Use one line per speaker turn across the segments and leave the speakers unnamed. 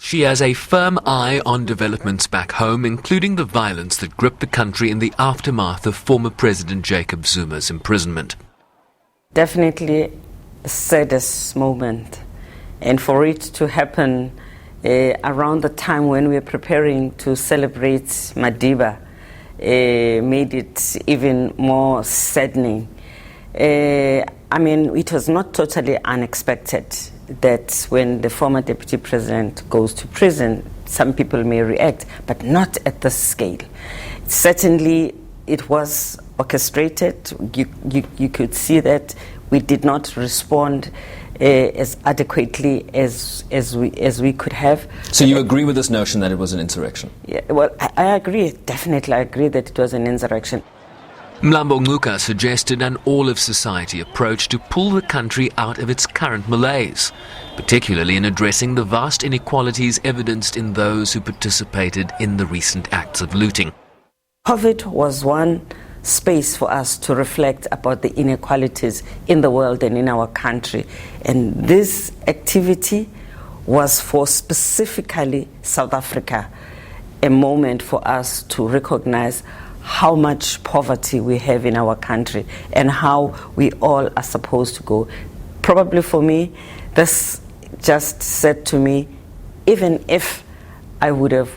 She has a firm eye on developments back home, including the violence that gripped the country in the aftermath of former President Jacob Zuma's imprisonment.
Definitely a saddest moment. And for it to happen around the time when we were preparing to celebrate Madiba made it even more saddening. It was not totally unexpected that when the former deputy president goes to prison, some people may react, but not at this scale. Certainly, it was orchestrated. You could see that we did not respond as adequately as we could have.
So you agree with this notion that it was an insurrection?
Yeah, well, I agree. Definitely, I agree that it was an insurrection.
Mlambo-Ngcuka suggested an all-of-society approach to pull the country out of its current malaise, particularly in addressing the vast inequalities evidenced in those who participated in the recent acts of looting.
COVID was one space for us to reflect about the inequalities in the world and in our country. And this activity was for specifically South Africa, a moment for us to recognize how much poverty we have in our country and how we all are supposed to go. Probably for me, this just said to me, even if I would have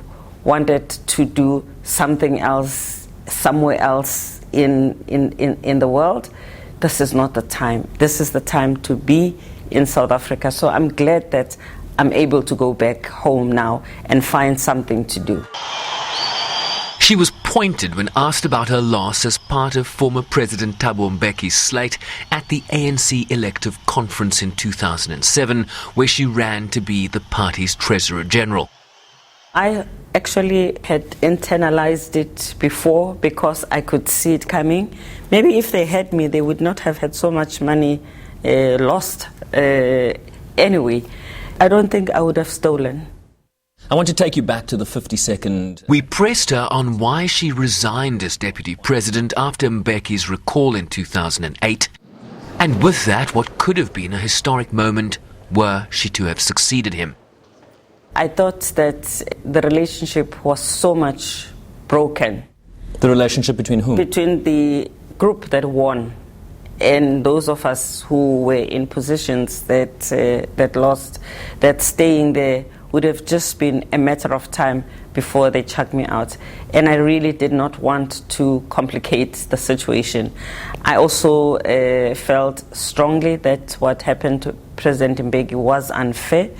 wanted to do something else somewhere else in the world, this is not the time. This is the time to be in South Africa. So I'm glad that I'm able to go back home now and find something to do.
She was pointed when asked about her loss as part of former President Thabo Mbeki's slate at the ANC elective conference in 2007, where she ran to be the party's Treasurer General.
I actually had internalized it before because I could see it coming. Maybe if they had me, they would not have had so much money lost anyway. I don't think I would have stolen.
I want to take you back to the 52nd.
We pressed her on why she resigned as deputy president after Mbeki's recall in 2008. And with that, what could have been a historic moment were she to have succeeded him.
I thought that the relationship was so much broken.
The relationship between whom?
Between the group that won and those of us who were in positions that lost, that staying there would have just been a matter of time before they chucked me out. And I really did not want to complicate the situation. I also felt strongly that what happened to President Mbeki was unfair.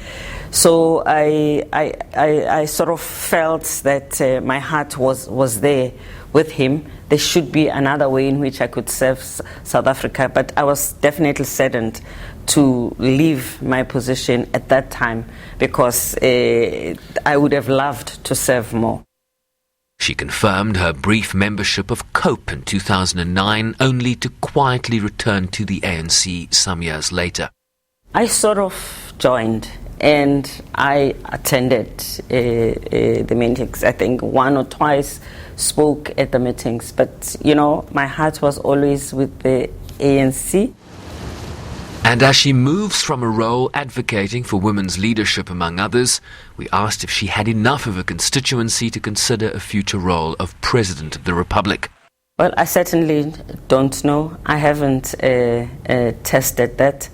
So I sort of felt that my heart was there with him. There should be another way in which I could serve South Africa, but I was definitely saddened to leave my position at that time because I would have loved to serve more.
She confirmed her brief membership of COPE in 2009, only to quietly return to the ANC some years later.
I sort of joined and I attended the meetings. I think one or twice spoke at the meetings, but my heart was always with the ANC.
And as she moves from a role advocating for women's leadership, among others, we asked if she had enough of a constituency to consider a future role of President of the Republic.
Well, I certainly don't know. I haven't tested that.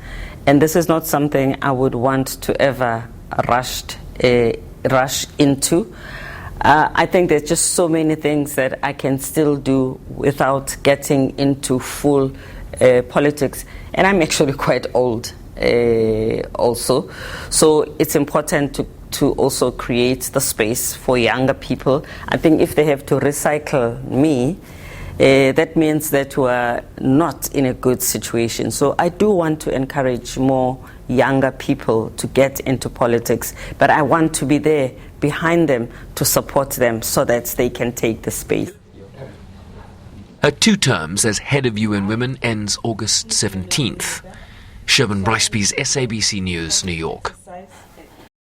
And this is not something I would want to ever rush into. I think there's just so many things that I can still do without getting into full politics. And I'm actually quite old also. So it's important to also create the space for younger people. I think if they have to recycle me, that means that we are not in a good situation. So I do want to encourage more younger people to get into politics, but I want to be there behind them to support them so that they can take the space.
Her 2 terms as head of UNWOMEN ends August 17th. Sherman Bricebys, SABC News, New York.